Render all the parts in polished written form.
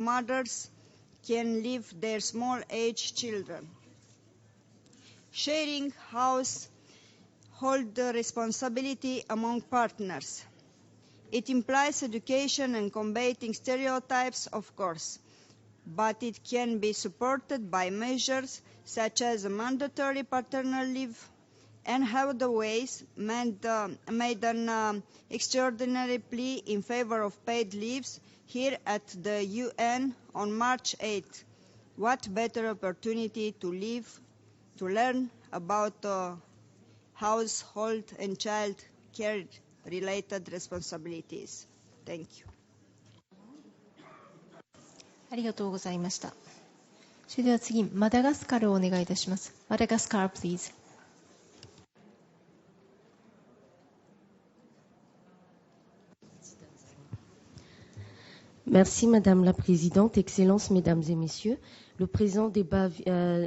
mothers can leave their small-age children. Sharing household responsibility among partners. It implies education and combating stereotypes, of course, but it can be supported by measures such as mandatory paternal leave and other ways made an extraordinary plea in favor of paid leaves here at the UN on March 8. What better opportunity to learn about household and child care related responsibilities. Thank you. ありがとうございました。それでは次、マダガスカルをお願いいたします。マダガスカル、please. Merci Madame la Présidente, Excellences, Mesdames et Messieurs. Le présent débat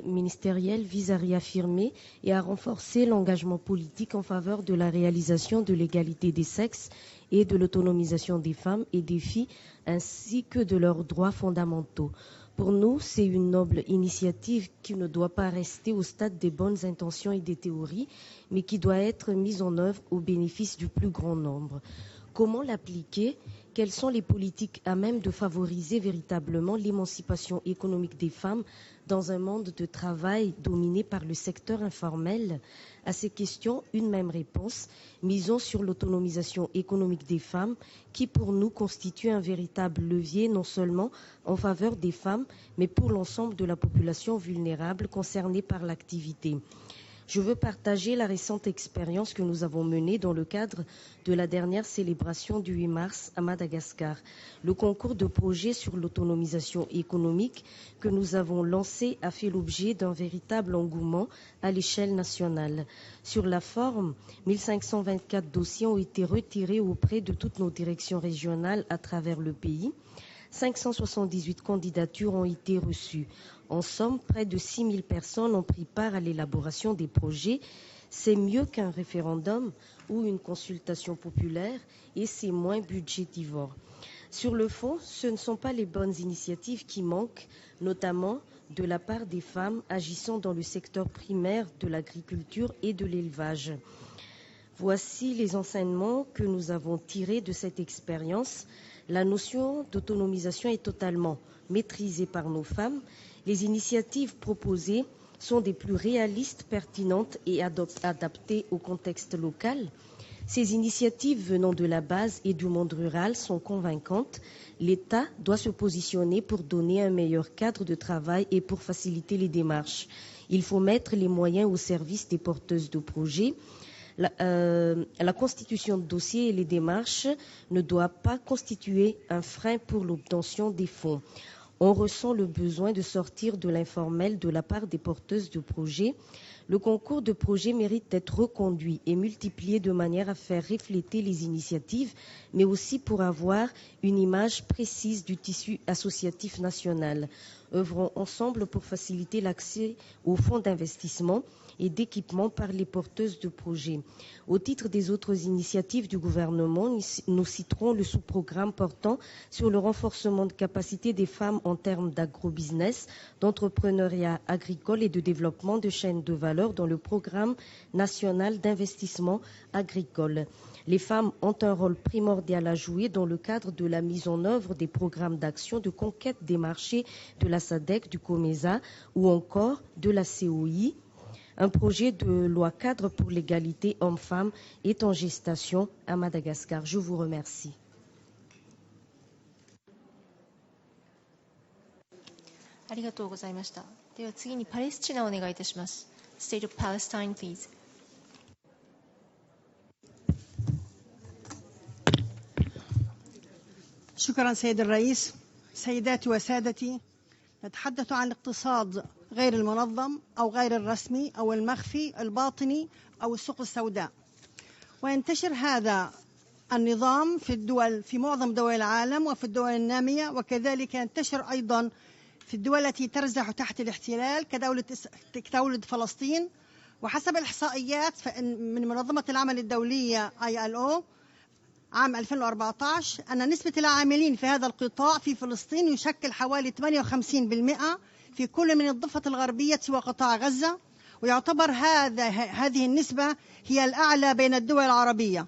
ministériel vise à réaffirmer et à renforcer l'engagement politique en faveur de la réalisation de l'égalité des sexes et de l'autonomisation des femmes et des filles, ainsi que de leurs droits fondamentaux. Pour nous, c'est une noble initiative qui ne doit pas rester au stade des bonnes intentions et des théories, mais qui doit être mise en œuvre au bénéfice du plus grand nombre. Comment l'appliquer ? Quelles sont les politiques à même de favoriser véritablement l'émancipation économique des femmes dans un monde de travail dominé par le secteur informel ? À ces questions, une même réponse. Misons sur l'autonomisation économique des femmes qui, pour nous, constitue un véritable levier non seulement en faveur des femmes, mais pour l'ensemble de la population vulnérable concernée par l'activité. Je veux partager la récente expérience que nous avons menée dans le cadre de la dernière célébration du 8 mars à Madagascar. Le concours de projet sur l'autonomisation économique que nous avons lancé a fait l'objet d'un véritable engouement à l'échelle nationale. Sur la forme, 1524 dossiers ont été retirés auprès de toutes nos directions régionales à travers le pays. 578 candidatures ont été reçues. En somme, près de 6000 personnes ont pris part à l'élaboration des projets. C'est mieux qu'un référendum ou une consultation populaire et c'est moins budgétivore. Sur le fond, ce ne sont pas les bonnes initiatives qui manquent, notamment de la part des femmes agissant dans le secteur primaire de l'agriculture et de l'élevage. Voici les enseignements que nous avons tirés de cette expérience. La notion d'autonomisation est totalement maîtrisée par nos femmes. Les initiatives proposées sont des plus réalistes, pertinentes et adaptées au contexte local. Ces initiatives venant de la base et du monde rural sont convaincantes. L'État doit se positionner pour donner un meilleur cadre de travail et pour faciliter les démarches. Il faut mettre les moyens au service des porteuses de projets. La constitution de dossiers et les démarches ne doivent pas constituer un frein pour l'obtention des fonds. On ressent le besoin de sortir de l'informel de la part des porteuses de projets. Le concours de projets mérite d'être reconduit et multiplié de manière à faire refléter les initiatives, mais aussi pour avoir une image précise du tissu associatif national. Œuvrons ensemble pour faciliter l'accès aux fonds d'investissement et d'équipement par les porteuses de projets. Au titre des autres initiatives du gouvernement, nous citerons le sous-programme portant sur le renforcement de capacité des femmes en termes d'agrobusiness, d'entrepreneuriat agricole et de développement de chaînes de valeur dans le programme national d'investissement agricole. Les femmes ont un rôle primordial à jouer dans le cadre de la mise en œuvre des programmes d'action de conquête des marchés de la SADC, du COMESA ou encore de la COI. Un projet de loi cadre pour l'égalité hommes-femmes est en gestation à Madagascar. Je vous remercie. State of Palestine, please. شكرا سيد الرئيس. سيداتي وسادتي، نتحدث عن الاقتصاد غير المنظم أو غير الرسمي أو المخفي الباطني أو السوق السوداء. وينتشر هذا النظام في معظم دول العالم وفي الدول النامية، وكذلك ينتشر أيضا في الدول التي ترزح تحت الاحتلال كدولة فلسطين. وحسب الإحصائيات من منظمة العمل الدولية ILO، عام 2014 أن نسبة العاملين في هذا القطاع في فلسطين يشكل حوالي 58% في كل من الضفة الغربية وقطاع غزة، ويعتبر هذه النسبة هي الأعلى بين الدول العربية،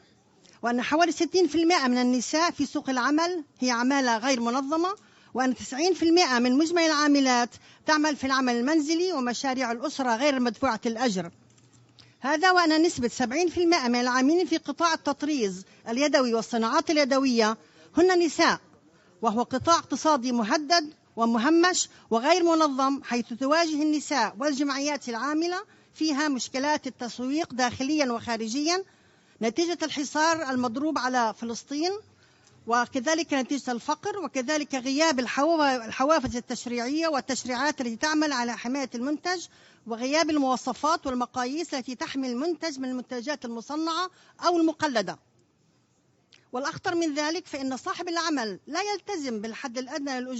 وأن حوالي 60% من النساء في سوق العمل هي عمالة غير منظمة، وأن 90% من مجمل العاملات تعمل في العمل المنزلي ومشاريع الأسرة غير مدفوعة الأجر. هذا وأن نسبة 70% من العاملين في قطاع التطريز اليدوي والصناعات اليدوية هن نساء، وهو قطاع اقتصادي مهدد ومهمش وغير منظم، حيث تواجه النساء والجمعيات العاملة فيها مشكلات التسويق داخليا وخارجيا نتيجة الحصار المضروب على فلسطين، وكذلك نتيجة الفقر، وكذلك غياب الحوافز التشريعية والتشريعات التي تعمل على حماية المنتج، وغياب المواصفات والمقاييس التي تحمي المنتج من المنتجات المصنعة أو المقلدة. والأخطر من ذلك فإن صاحب العمل لا يلتزم بالحد الأدنى للأجور